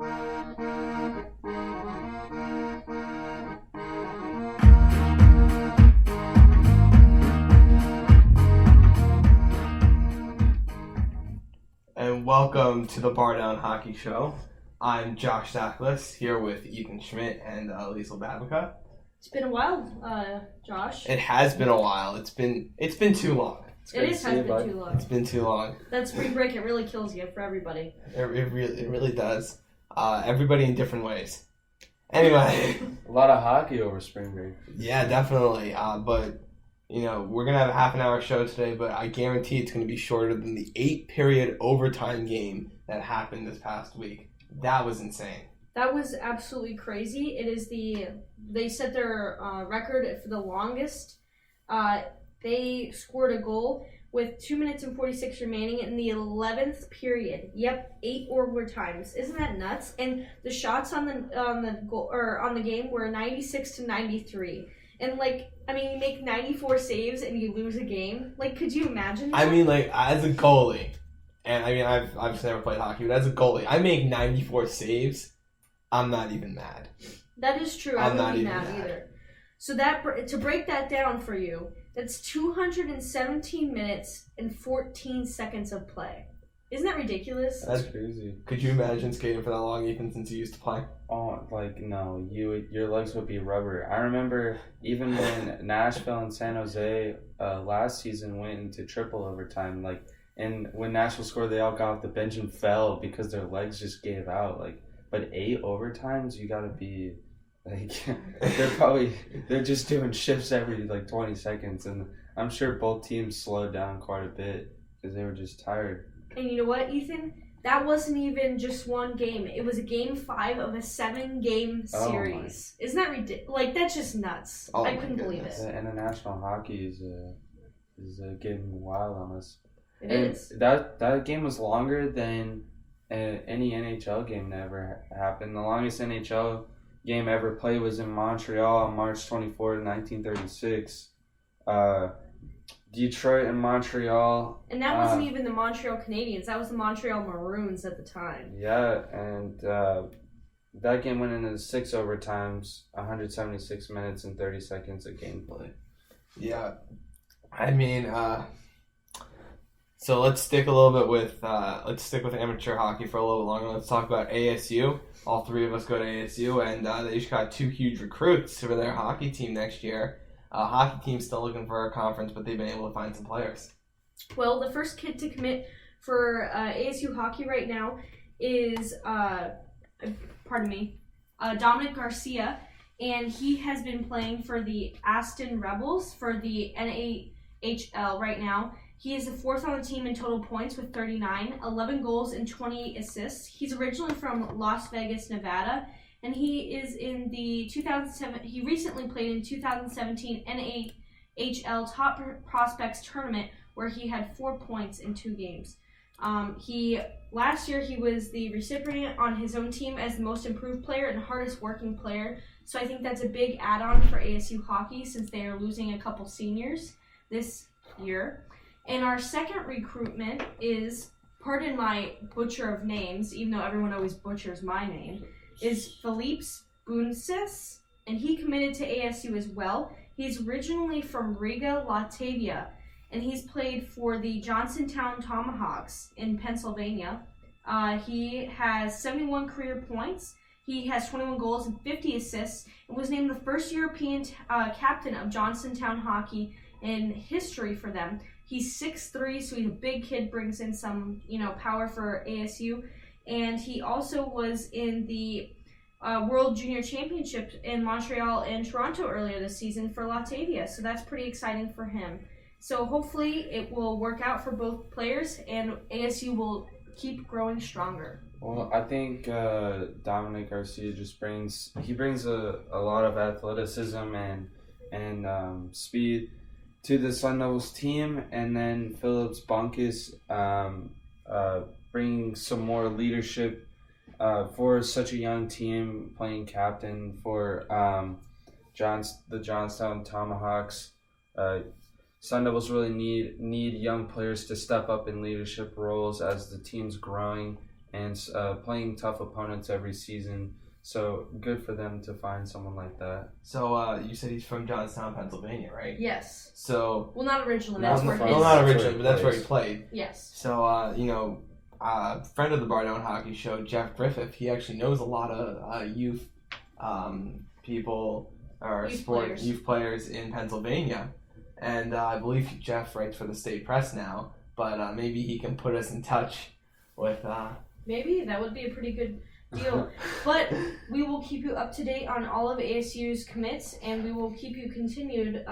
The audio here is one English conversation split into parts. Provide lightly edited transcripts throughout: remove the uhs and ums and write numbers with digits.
And welcome to the Bar Down Hockey Show. I'm Josh Zachlis, here with Ethan Schmidt and Liesl Babica. It's been a while, Josh. It has been a while. It's been too long. It has been too long. It's been too long. That spring break, it really kills you for everybody. It really does. Everybody in different ways. Anyway. A lot of hockey over spring break. Yeah, definitely. But, we're going to have a half-an-hour show today, but I guarantee it's going to be shorter than the 8-period overtime game that happened this past week. That was insane. That was absolutely crazy. It is they set their record for the longest. They scored a goal with 2 minutes and 46 remaining in the 11th period. Yep, 8 overtimes. Isn't that nuts? And the shots on the goal or on the game were 96-93. And you make 94 saves and you lose a game. Could you imagine that? As a goalie, and I've never played hockey, but as a goalie, I make 94 saves. I'm not even mad. That is true. I wouldn't be mad either. So to break that down for you, that's 217 minutes and 14 seconds of play. Isn't that ridiculous? That's crazy. Could you imagine skating for that long, Ethan, since you used to play? Oh, no. Your legs would be rubber. I remember even when Nashville and San Jose last season went into triple overtime, and when Nashville scored, they all got off the bench and fell because their legs just gave out. But 8 overtimes, you gotta be they're just doing shifts every 20 seconds, and I'm sure both teams slowed down quite a bit because they were just tired. And you know what, Ethan? That wasn't even just one game. It was a game 5 of a 7-game series. Isn't that ridiculous? That's just nuts. I couldn't believe it. The international hockey is getting wild on us. It is. That game was longer than any NHL game that ever happened. The longest NHL game ever played was in Montreal on March 24th, 1936. Detroit and Montreal. And that wasn't even the Montreal Canadiens. That was the Montreal Maroons at the time. Yeah, and that game went into 6 overtimes, 176 minutes and 30 seconds of gameplay. Yeah. So let's stick a little bit with amateur hockey for a little longer. Let's talk about ASU. All 3 of us go to ASU, and they just got 2 huge recruits for their hockey team next year. Hockey team's still looking for a conference, but they've been able to find some players. Well, the first kid to commit for ASU hockey right now is Dominic Garcia, and he has been playing for the Aston Rebels for the NAHL right now. He is the 4th on the team in total points with 39, 11 goals and 20 assists. He's originally from Las Vegas, Nevada, and he is in the 2007. He recently played in 2017 NAHL Top Prospects Tournament, where he had 4 points in 2 games. Last year he was the recipient on his own team as the most improved player and hardest working player. So I think that's a big add-on for ASU hockey since they are losing a couple seniors this year. And our second recruitment is, pardon my butcher of names, even though everyone always butchers my name, is Philippe Bunsis, and he committed to ASU as well. He's originally from Riga, Latvia, and he's played for the Johnstown Tomahawks in Pennsylvania. He has 71 career points. He has 21 goals and 50 assists, and was named the first European captain of Johnstown hockey in history for them. He's 6'3", so he's a big kid, brings in some, power for ASU. And he also was in the World Junior Championship in Montreal and Toronto earlier this season for Latvia. So that's pretty exciting for him. So hopefully it will work out for both players and ASU will keep growing stronger. Well, I think Dominic Garcia brings a lot of athleticism and speed to the Sun Devils team, and then Philippe Bunsis bringing some more leadership for such a young team, playing captain for the Johnstown Tomahawks. Sun Devils really need young players to step up in leadership roles as the team's growing, and playing tough opponents every season. So good for them to find someone like that. So you said he's from Johnstown, Pennsylvania, right? Yes. So Well, not originally. Not That's where from- his. not That's where originally, he but that's where he plays. played. Yes. So friend of the Bar Down Hockey Show, Jeff Griffith, he actually knows a lot of youth people or youth players in Pennsylvania, and I believe Jeff writes for the State Press now. But maybe he can put us in touch with. Maybe that would be a pretty good deal. But we will keep you up to date on all of ASU's commits, and we will keep you continued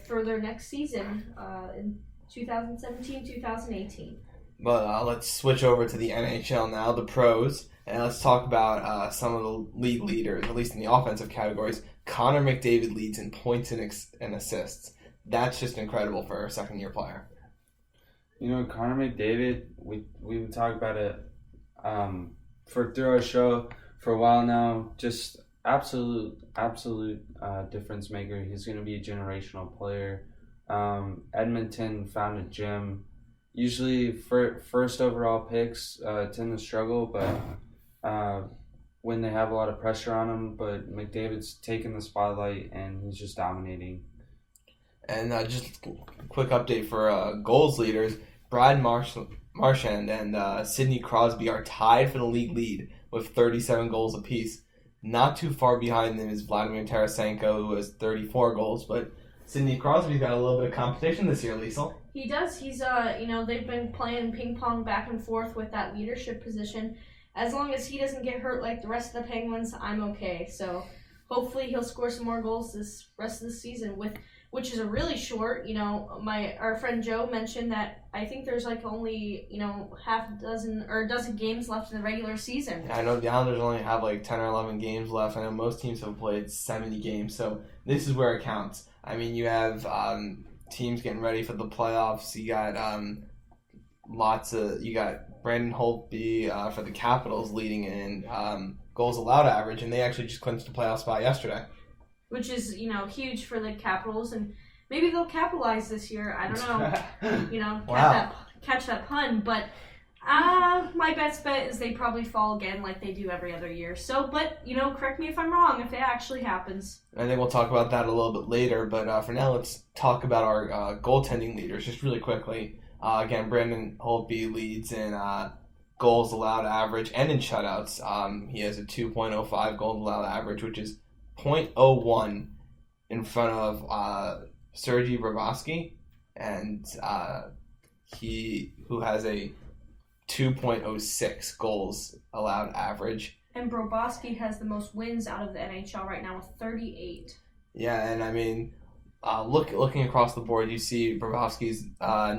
further next season in 2017-2018. But let's switch over to the NHL now, the pros, and let's talk about some of the league leaders, at least in the offensive categories. Connor McDavid leads in points and assists. That's just incredible for a second-year player. You know, Connor McDavid, we've talked about it through our show for a while now. Just absolute difference maker. He's going to be a generational player. Edmonton found a gem. Usually, first overall picks tend to struggle, but when they have a lot of pressure on him, but McDavid's taking the spotlight and he's just dominating. And just a quick update for goals leaders. Brad Marchand and Sidney Crosby are tied for the league lead with 37 goals apiece. Not too far behind them is Vladimir Tarasenko, who has 34 goals, but Sidney Crosby's got a little bit of competition this year, Liesl. He does. He's they've been playing ping pong back and forth with that leadership position. As long as he doesn't get hurt like the rest of the Penguins, I'm okay. So hopefully he'll score some more goals this rest of the season, which is a really short. Our friend Joe mentioned that I think there's like only half a dozen or a dozen games left in the regular season. Yeah, I know the Islanders only have like 10 or 11 games left. I know most teams have played 70 games, so this is where it counts. I mean, you have teams getting ready for the playoffs. You got you got Brandon Holtby for the Capitals leading in goals allowed average, and they actually just clinched the playoff spot yesterday. Which is, huge for the Capitals, and maybe they'll capitalize this year. I don't know, Wow. catch that pun, but my best bet is they probably fall again like they do every other year. So, but, correct me if I'm wrong if it actually happens. I think we'll talk about that a little bit later, but for now, let's talk about our goaltending leaders just really quickly. Again, Brandon Holtby leads in goals allowed average and in shutouts. He has a 2.05 goals allowed average, which is 0.01 in front of Sergei Bobrovsky, and who has a 2.06 goals allowed average. And Bobrovsky has the most wins out of the NHL right now with 38. Yeah, and I mean, looking across the board, you see Bobrovsky's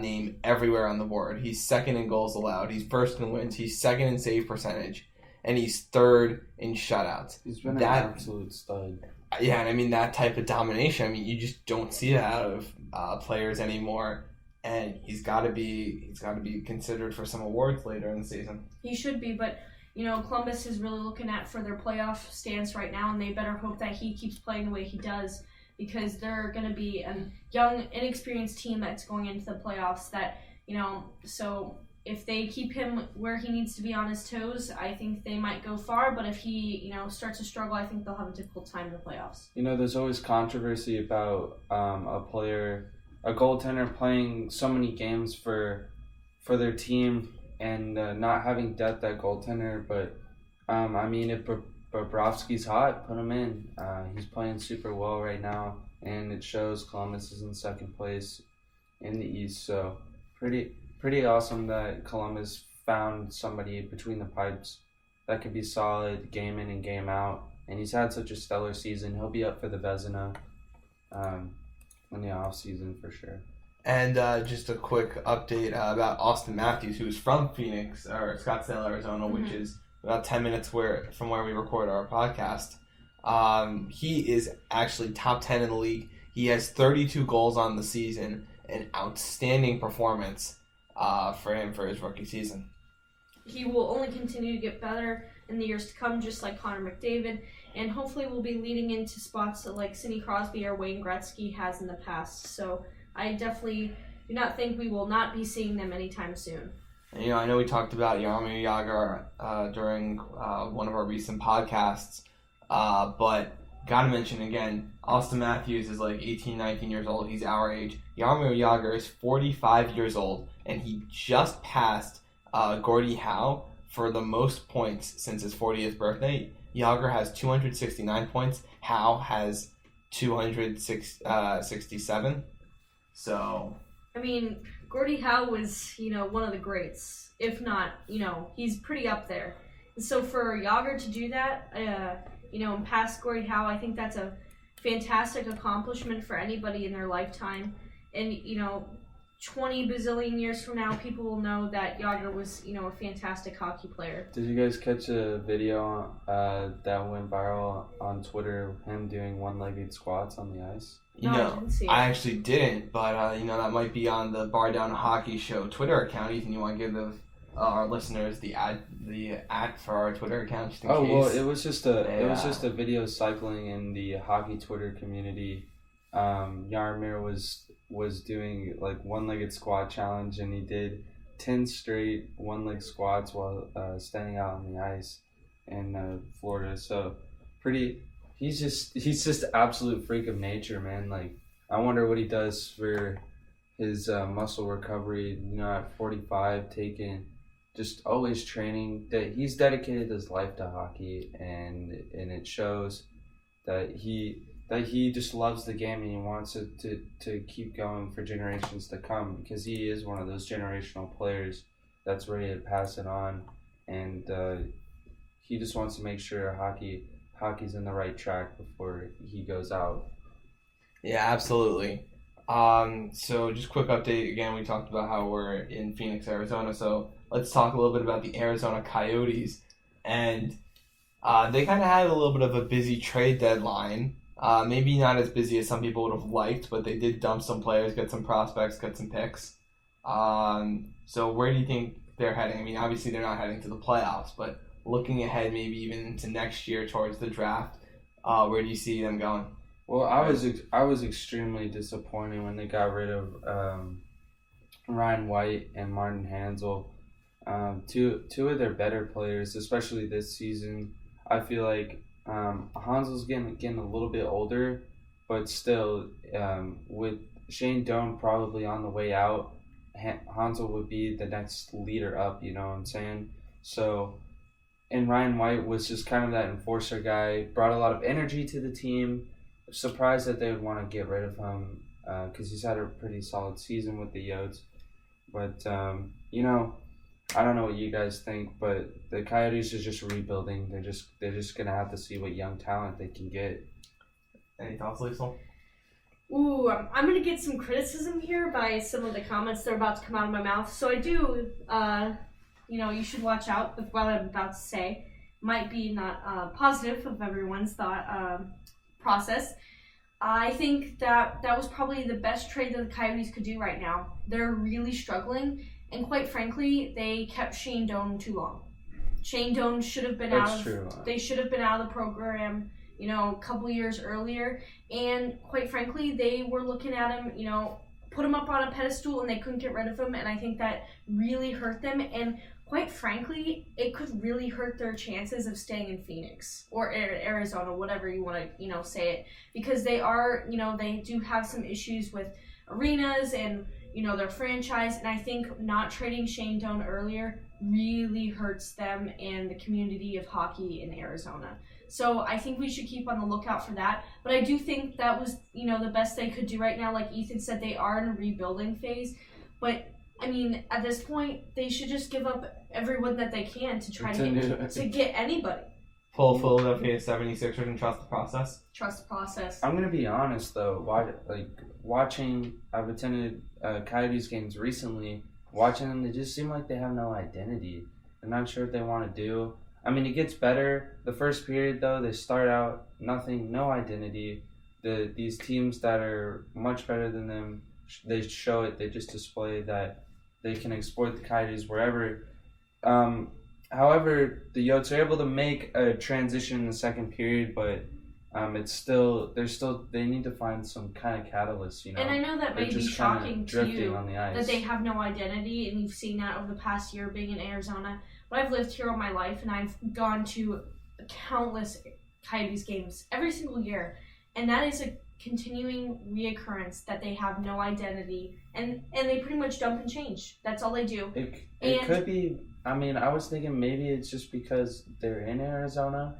name everywhere on the board. He's second in goals allowed. He's first in wins. He's second in save percentage. And he's third in shutouts. He's been an absolute stud. Yeah, and I mean, that type of domination, I mean, you just don't see that out of players anymore. And he's got to be considered for some awards later in the season. He should be, but Columbus is really looking at for their playoff stance right now, and they better hope that he keeps playing the way he does, because they're going to be a young, inexperienced team that's going into the playoffs. So if they keep him where he needs to be on his toes, I think they might go far. But if he starts to struggle, I think they'll have a difficult time in the playoffs. There's always controversy about a goaltender playing so many games for their team and not having depth at goaltender. But if Bobrovsky's hot, put him in. He's playing super well right now, and it shows. Columbus is in second place in the East, so pretty awesome that Columbus found somebody between the pipes that could be solid game in and game out. And he's had such a stellar season. He'll be up for the Vezina in the off season for sure. And just a quick update about Austin Matthews, who's from Phoenix or Scottsdale, Arizona, which is about 10 minutes from where we record our podcast. He is actually top 10 in the league. He has 32 goals on the season, an outstanding performance for him for his rookie season. He will only continue to get better in the years to come, just like Connor McDavid, and hopefully will be leading into spots like Sidney Crosby or Wayne Gretzky has in the past. So I definitely do not think we will not be seeing them anytime soon. And, I know we talked about Jaromir Jagr during one of our recent podcasts, but gotta mention again, Austin Matthews is like 18, 19 years old. He's our age. Jaromir Jagr is 45 years old, and he just passed Gordie Howe for the most points since his 40th birthday. Jagr has 269 points. Howe has 267. So, I mean, Gordie Howe was, one of the greats. If not, he's pretty up there. And so for Jagr to do that, and pass Gordie Howe, I think that's a fantastic accomplishment for anybody in their lifetime. And, 20 bazillion years from now, people will know that Jagr was, a fantastic hockey player. Did you guys catch a video that went viral on Twitter of him doing one-legged squats on the ice? No, I didn't see it. I actually didn't, but that might be on the Bar Down Hockey Show Twitter account. Ethan, you want to give our listeners the ad for our Twitter account just in case? Well, it was just a video cycling in the hockey Twitter community. Jaromir was doing like one-legged squat challenge, and he did 10 straight one-leg squats while standing out on the ice in Florida. So he's just absolute freak of nature, man. Like, I wonder what he does for his muscle recovery, at 45, just always training. That he's dedicated his life to hockey, and it shows that he just loves the game, and he wants it to keep going for generations to come, because he is one of those generational players that's ready to pass it on, and he just wants to make sure hockey's in the right track before he goes out. Yeah, absolutely. So just quick update again. We talked about how we're in Phoenix, Arizona. So let's talk a little bit about the Arizona Coyotes, and they kind of had a little bit of a busy trade deadline. Maybe not as busy as some people would have liked, but they did dump some players, get some prospects, get some picks. So where do you think they're heading? I mean, obviously they're not heading to the playoffs, but looking ahead, maybe even into next year towards the draft, where do you see them going? Well, I was extremely disappointed when they got rid of Ryan White and Martin Hansel, two of their better players, especially this season. I feel like Hansel's getting a little bit older, but still, with Shane Doan probably on the way out, Hansel would be the next leader up, you know what I'm saying? So, and Ryan White was just kind of that enforcer guy, brought a lot of energy to the team. Surprised that they would want to get rid of him, because he's had a pretty solid season with the Yotes. But, I don't know what you guys think, but the Coyotes are just rebuilding. They're just gonna have to see what young talent they can get. Any thoughts, Lisa? Ooh, I'm gonna get some criticism here by some of the comments that are about to come out of my mouth. So I do, you should watch out with what I'm about to say. Might be not positive of everyone's thought process. I think that was probably the best trade that the Coyotes could do right now. They're really struggling. And quite frankly, they kept Shane Doan too long. Shane Doan should have been They should have been out of the program, a couple years earlier. And quite frankly, they were looking at him, put him up on a pedestal, and they couldn't get rid of him. And I think that really hurt them. And quite frankly, it could really hurt their chances of staying in Phoenix or Arizona, whatever you want to, say it, because they are, they do have some issues with arenas and their franchise, and I think not trading Shane Doan earlier really hurts them and the community of hockey in Arizona. So I think we should keep on the lookout for that. But I do think that was, the best they could do right now. Like Ethan said, they are in a rebuilding phase. But, I mean, at this point, they should just give up everyone that they can to try to get anybody. Pull Philadelphia 76ers and trust the process? Trust the process. I'm going to be honest, though. I've attended Coyotes games recently. Watching them, they just seem like they have no identity. I'm not sure what they want to do. I mean, it gets better. The first period, though, they start out nothing, no identity. These teams that are much better than them, they show it. They just display that they can exploit the Coyotes wherever. However, the Yotes are able to make a transition in the second period, but they need to find some kind of catalyst, you know. And I know that may They're be just kinda shocking to drifting you on the ice. that they have no identity, and you've seen that over the past year being in Arizona. But I've lived here all my life, and I've gone to countless Coyotes games every single year, and that is a continuing reoccurrence that they have no identity, and they pretty much dump and change. That's all they do. It could be. I mean, I was thinking maybe it's just because they're in Arizona,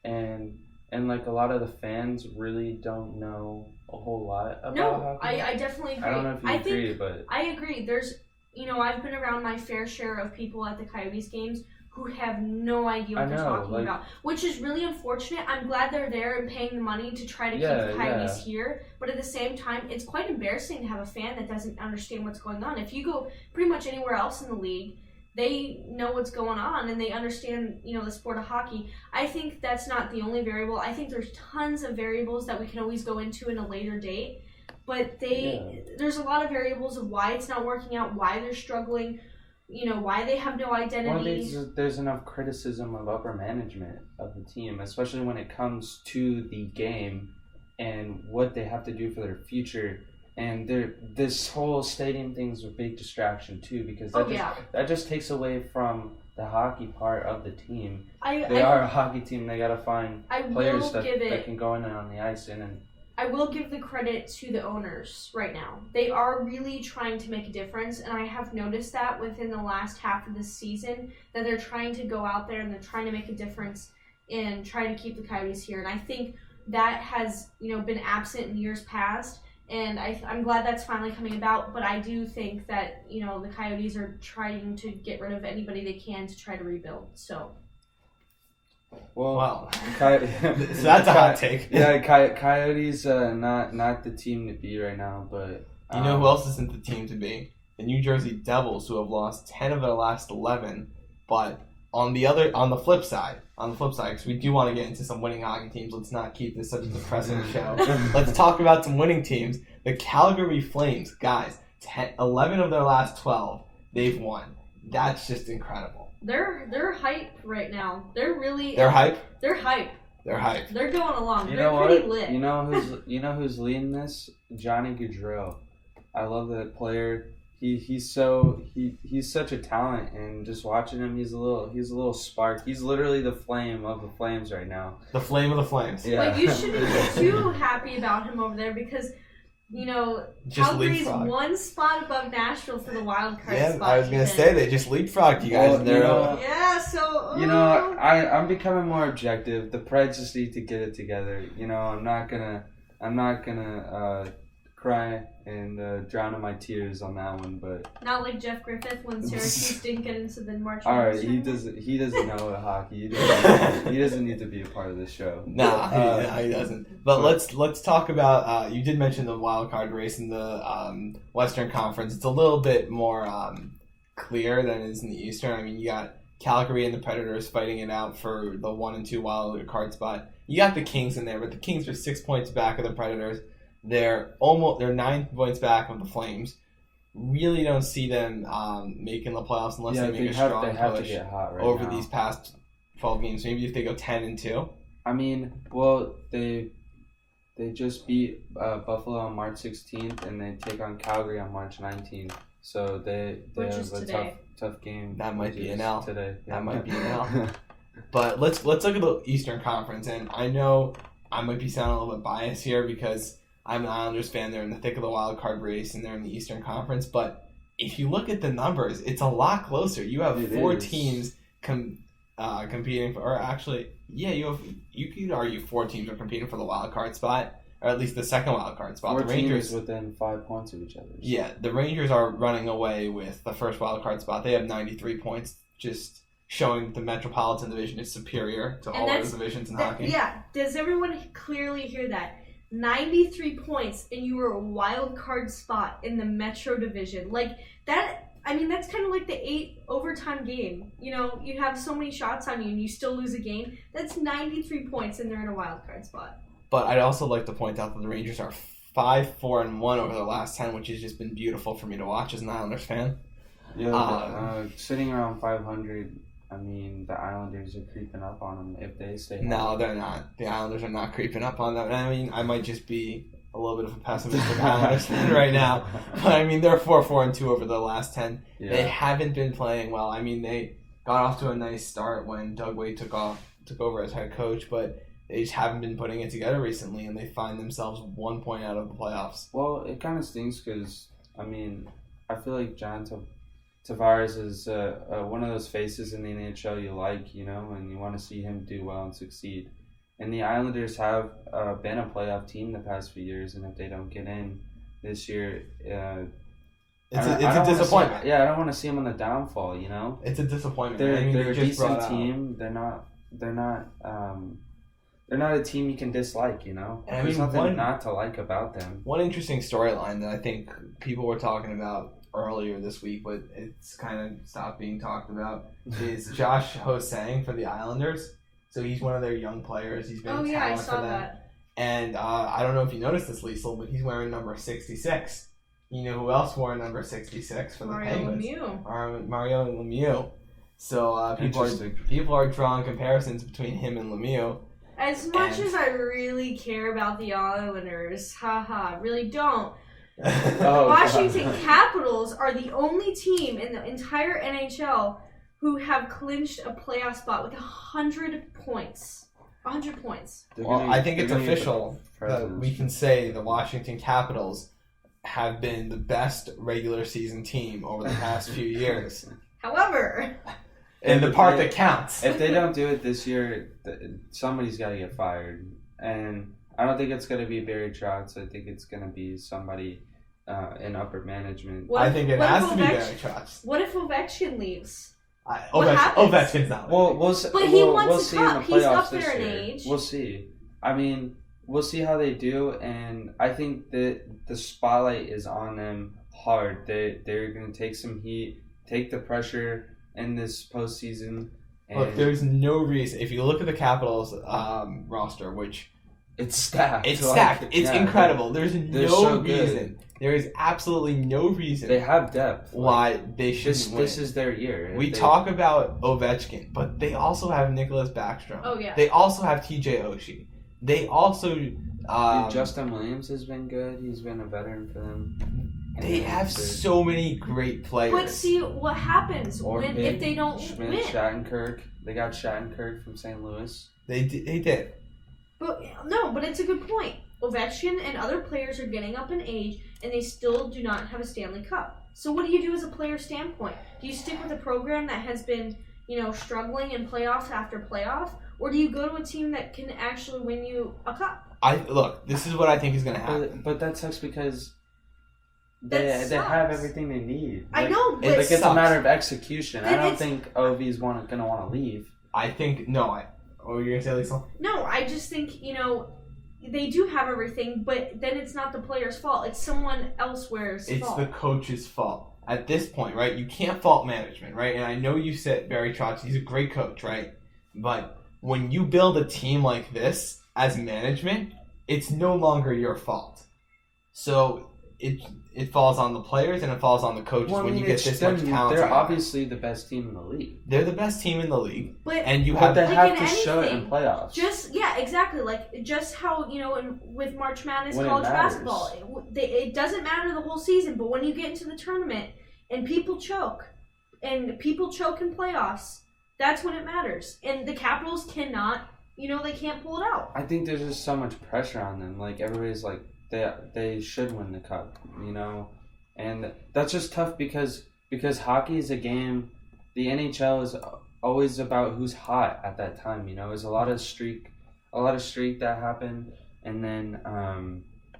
and like a lot of the fans really don't know a whole lot about No, hockey. I definitely agree. I don't know if you agree, but I agree. There's, I've been around my fair share of people at the Coyotes games who have no idea what they're talking about, which is really unfortunate. I'm glad they're there and paying the money to try to keep the Coyotes here, but at the same time, it's quite embarrassing to have a fan that doesn't understand what's going on. If you go pretty much anywhere else in the league, they know what's going on and they understand, the sport of hockey. I think that's not the only variable. I think there's tons of variables that we can always go into in a later date, but there's a lot of variables of why it's not working out, why they're struggling, why they have no identity. Well, there's enough criticism of upper management of the team, especially when it comes to the game and what they have to do for their future. And this whole stadium thing's a big distraction too, because that just takes away from the hockey part of the team. They are a hockey team. They gotta find players that can go in and on the ice and. I will give the credit to the owners right now. They are really trying to make a difference, and I have noticed that within the last half of the season that they're trying to go out there and they're trying to make a difference and try to keep the Coyotes here. And I think that has, been absent in years past, and I'm glad that's finally coming about. But I do think that, the Coyotes are trying to get rid of anybody they can to try to rebuild. So. Well, so that's a hot take. Yeah, Coyotes not the team to be right now, but you know who else isn't the team to be? The New Jersey Devils, who have lost 10 of their last 11. But on the flip side, because we do want to get into some winning hockey teams. Let's not keep this such a depressing show. Let's talk about some winning teams. The Calgary Flames, guys, 11 of their last 12, they've won. That's just incredible. They're hype right now. They're hype. They're hype. They're hype. They're going along. They're pretty lit. You know who's leading this? Johnny Gaudreau. I love that player. He's such a talent, and just watching him, he's a little spark. He's literally the flame of the Flames right now. The flame of the Flames. Yeah. But you shouldn't be too happy about him over there because. Calgary's one spot above Nashville for the wild card spot. Yeah, I was going to say, they just leapfrogged you guys. I'm becoming more objective. The Preds just need to get it together. I'm not gonna cry and drown in my tears on that one, but not like Jeff Griffith when Syracuse didn't get into the March. All right, he doesn't know hockey. He doesn't need to be a part of the show. Nah, he doesn't. But let's talk about. You did mention the wild card race in the Western Conference. It's a little bit more clear than it is in the Eastern. I mean, you got Calgary and the Predators fighting it out for the 1 and 2 wild card spot. You got the Kings in there, but the Kings are 6 points back of the Predators. They're 9 points back of the Flames. Really don't see them making the playoffs unless they make a strong push to get hot over these past 12 games. Maybe if they go 10-2. I mean, well, they just beat Buffalo on March 16th, and they take on Calgary on March 19th. So they have a tough game. That might be an L today. Yeah. That might be an L. But let's look at the Eastern Conference, and I know I might be sounding a little bit biased here because I'm an Islanders fan. They're in the thick of the wild card race, and they're in the Eastern Conference. But if you look at the numbers, it's a lot closer. You have four teams competing for, or actually, yeah, you could argue 4 teams are competing for the wild card spot, or at least the second wild card spot. 4 the Rangers teams within 5 points of each other. Yeah, the Rangers are running away with the first wild card spot. They have 93 points, just showing that the Metropolitan Division is superior to all other divisions in hockey. Yeah, does everyone clearly hear that? 93 points, and you were a wild card spot in the Metro Division. Like, that, I mean, that's kind of like the 8 overtime game. You have so many shots on you, and you still lose a game. That's 93 points, and they're in a wild card spot. But I'd also like to point out that the Rangers are 5-4-1 over the last 10, which has just been beautiful for me to watch as an Islanders fan. Yeah, sitting around 500 I mean, the Islanders are creeping up on them if they stay No, healthy. they're not. The Islanders are not creeping up on them. I mean, I might just be a little bit of a pessimistic Islanders fan right now. But I mean, they're 4-4-2 over the last 10. Yeah. They haven't been playing well. I mean, they got off to a nice start when Doug Wade took over as head coach, but they just haven't been putting it together recently, and they find themselves 1 point out of the playoffs. Well, it kind of stinks because, I mean, I feel like John Tavares is one of those faces in the NHL you like, you know, and you want to see him do well and succeed. And the Islanders have been a playoff team the past few years, and if they don't get in this year, It's I a don't wanna disappointment. I don't want to see them on the downfall, you know? It's a disappointment. They're I mean, a they just decent brought out- team. They're not a team you can dislike, you know? And I There's mean, nothing not to like about them. One interesting storyline that I think people were talking about earlier this week, but it's kind of stopped being talked about, is Josh Ho-Sang for the Islanders. So he's one of their young players. He's been Oh a yeah, I talent saw for them. that. And I don't know if you noticed this, Liesl, but he's wearing number 66. You know who else wore number 66 for the Mario Penguins? Lemieux. Mario Lemieux. So Interesting. people are drawing comparisons between him and Lemieux. As much And- as I really care about the Islanders, haha, really don't. Oh, Washington God. Capitals are the only team in the entire NHL who have clinched a playoff spot with 100 points. 100 points. They're Well, gonna- I think they're it's gonna get the official that Presidents. we can say the Washington Capitals have been the best regular season team over the past few years. However, And the part that counts. If they don't do it this year, somebody's got to get fired. And I don't think it's going to be Barry Trotz. I think it's going to be somebody in upper management. what I if- think it what if has to be Ovechkin- Barry Trotz. What if Ovechkin leaves? What Ovechkin, happens? Ovechkin's not. Well, But he wants we'll a see cup. in the He's playoffs up this there in year. age. We'll see. I mean, we'll see how they do, and I think that the spotlight is on them hard. They're going to take some heat, take the pressure in this postseason. And Look, there's no reason. If you look at the Capitals roster, which it's stacked. it's Like, stacked, it's yeah, incredible. There's they're no so good. reason. There is absolutely no reason They have depth. why they shouldn't win. This is their year. We They- talk about Ovechkin, but they also have Nicholas Backstrom. Oh yeah. They also have TJ Oshie. They also Justin Williams has been good. He's been a veteran for them. they And have they're- so many great players. But see what happens Or when big if they don't Schmidt, win. Shattenkirk. They got Shattenkirk from St. Louis. They did. But no, but it's a good point. Ovechkin and other players are getting up in age, and they still do not have a Stanley Cup. So what do you do as a player standpoint? Do you stick with a program that has been, struggling in playoff after playoff, or do you go to a team that can actually win you a cup? Look. This is what I think is going to happen. But that sucks because That they have sucks. everything they need. I Like, know, but it Like it's a sucks. matter of execution. I Then don't it's- think OV's going to want to leave. I think no. What were you going to say, Lisa? no, I just think they do have everything, but then it's not the player's fault. It's someone else's It's fault. the coach's fault. At this point, right? You can't fault management, right? And I know you said Barry Trotz, he's a great coach, right? But when you build a team like this as management, it's no longer your fault. So it falls on the players and it falls on the coaches when you get it's this much them- talent. They're together. obviously the best team in the league. They're the best team in the league, but and you But have they Like have in to show it in anything, playoffs. exactly. Like just how with March Madness, When it college matters. basketball, it doesn't matter the whole season. But when you get into the tournament and people choke in playoffs, that's when it matters. And the Capitals cannot, they can't pull it out. I think there's just so much pressure on them. Like everybody's like they should win the cup, and that's just tough because hockey is a game. The NHL is always about who's hot at that time. There's a lot of streak that happen, and then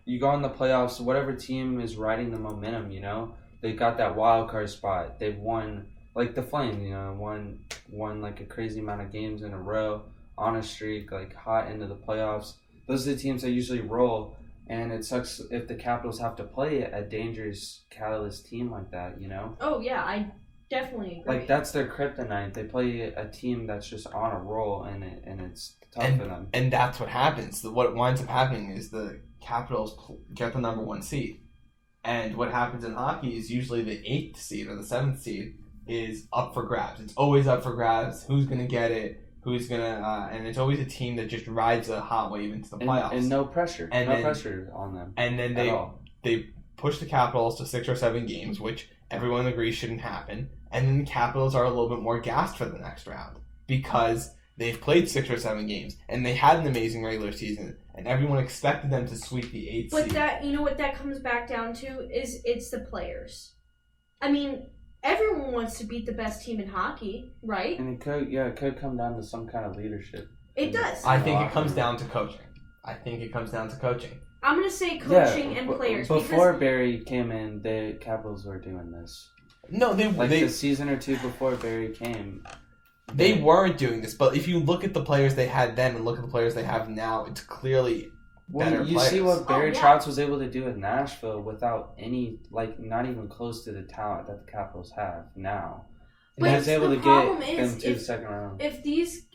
you go in the playoffs. Whatever team is riding the momentum, they got that wild card spot. They've won like the Flames, won like a crazy amount of games in a row on a streak, like hot into the playoffs. Those are the teams that usually roll, and it sucks if the Capitals have to play a dangerous catalyst team like that, Oh yeah, I definitely agree. Like that's their kryptonite. They play a team that's just on a roll, and it's tough for them. And that's what happens. What winds up happening is the Capitals get the number 1 seed. And what happens in hockey is usually the 8th seed or the 7th seed is up for grabs. It's always up for grabs. Who's going to get it? Who's going to... and it's always a team that just rides a hot wave into the playoffs. And no pressure. And no then, pressure on them. And then they push the Capitals to 6 or 7 games, which everyone agrees shouldn't happen. And then the Capitals are a little bit more gassed for the next round because they've played 6 or 7 games and they had an amazing regular season and everyone expected them to sweep the 8th But seed. that, you know what that comes back down to is it's the players. I mean, everyone wants to beat the best team in hockey, right? And it could come down to some kind of leadership. It does. I think it comes down to coaching. I'm going to say coaching and players. Before Barry came in, the Capitals were doing this. No, they the season or two before Barry came. They weren't doing this, but if you look at the players they had then and look at the players they have now, it's clearly better you players. see what Barry Trotz was able to do with Nashville without any, not even close to the talent that the Capitals have now. And he was able to get them to the second round. If these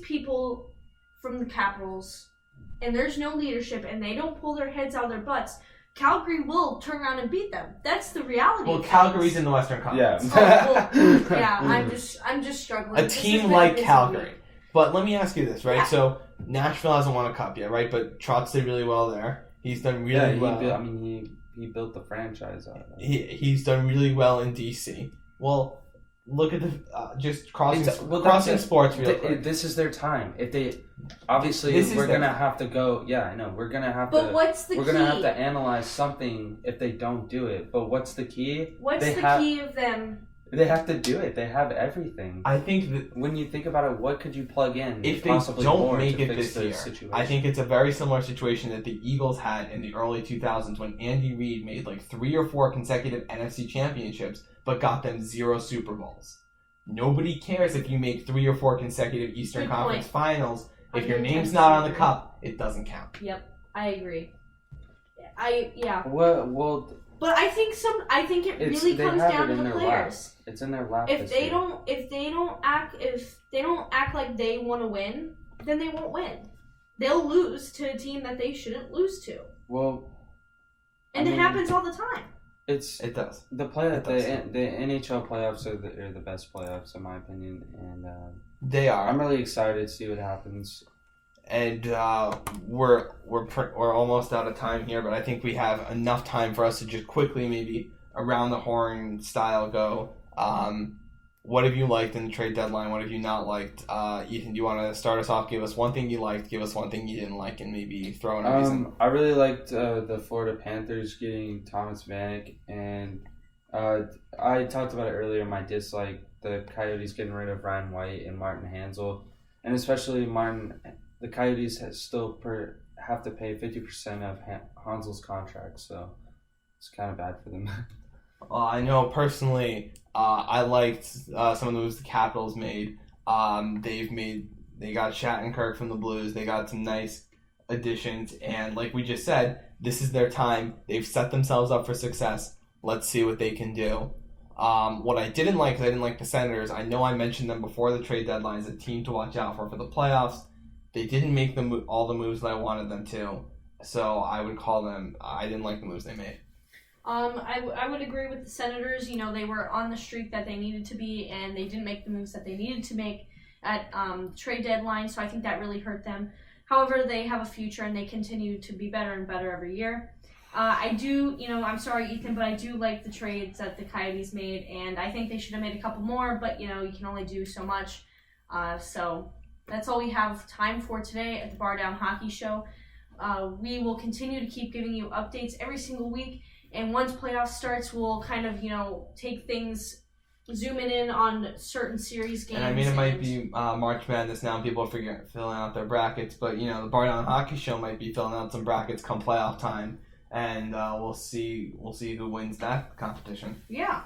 people from the Capitals and there's no leadership and they don't pull their heads out of their butts, Calgary will turn around and beat them. That's the reality. Well, Calgary's in the Western Conference. Yeah. I'm just struggling. A team like Calgary. But let me ask you this, right? Yeah. So Nashville hasn't won a cup yet, right? But Trotz did really well there. He's done really well. He built the franchise out of it. He's done really well in DC. Well, look at the just crossing sports real quick. This is their time. If they we're gonna have to go. Yeah, I know we're gonna have to. But what's the key? We're gonna have to analyze something if they don't do it. But what's the key? What's the key of them? They have to do it. They have everything. I think that when you think about it, what could you plug in? If they don't make it this year, I think it's a very similar situation that the Eagles had in the early 2000s when Andy Reid made like 3 or 4 consecutive NFC championships, but got them 0 Super Bowls. Nobody cares if you make 3 or 4 consecutive Eastern Conference Finals. If your name's not on the cup, it doesn't count. Yep, I agree. Well. But I think it really comes down to the players. It's in their lap. If they don't act like they want to win, then they won't win. They'll lose to a team that they shouldn't lose to. Well, it happens all the time. It does. The NHL playoffs are the best playoffs in my opinion, and they are. I'm really excited to see what happens. And we're almost out of time here, but I think we have enough time for us to just quickly maybe around the horn style go. What have you liked in the trade deadline? What have you not liked? Ethan, do you want to start us off? Give us one thing you liked, give us one thing you didn't like, and maybe throw in a reason. I really liked the Florida Panthers getting Thomas Vanek, and I talked about it earlier, my dislike, the Coyotes getting rid of Ryan White and Martin Hanzal, and especially the Coyotes have to pay 50% of Hansel's contract, so it's kind of bad for them. I know personally, I liked some of the moves the Capitals made. They got Shattenkirk from the Blues. They got some nice additions, and like we just said, this is their time. They've set themselves up for success. Let's see what they can do. What I didn't like, because I didn't like the Senators. I know I mentioned them before the trade deadline as a team to watch out for the playoffs. They didn't make all the moves that I wanted them to, so I would call them. I didn't like the moves they made. I would agree with the Senators. You know, they were on the streak that they needed to be, and they didn't make the moves that they needed to make at trade deadline. So I think that really hurt them. However, they have a future, and they continue to be better and better every year. I do, I'm sorry, Ethan, but I do like the trades that the Coyotes made, and I think they should have made a couple more. But you can only do so much. So. That's all we have time for today at the Bar Down Hockey Show. We will continue to keep giving you updates every single week. And once playoffs starts, we'll kind of, take things, zooming in on certain series games. And it might be March Madness now, and people are filling out their brackets. But, the Bar Down Hockey Show might be filling out some brackets come playoff time. And we'll see who wins that competition. Yeah.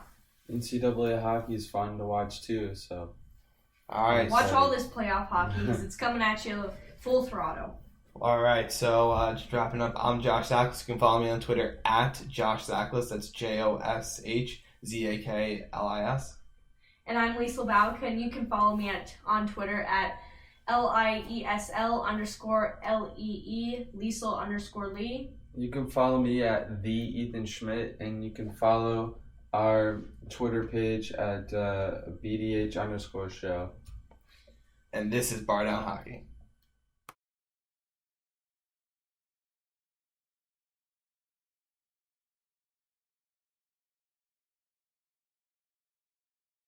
NCAA hockey is fun to watch, too, so... All right. Watch all this playoff hockey because it's coming at you full throttle. All right. So just wrapping up, I'm Josh Zaklis. You can follow me on Twitter at Josh Zaklis. That's JoshZaklis. And I'm Liesl Bauka, and you can follow me on Twitter at LIESL_LEE, Liesl_Lee. You can follow me at the Ethan Schmidt, and you can follow our Twitter page at BDH_show. And this is Bar Down Hockey.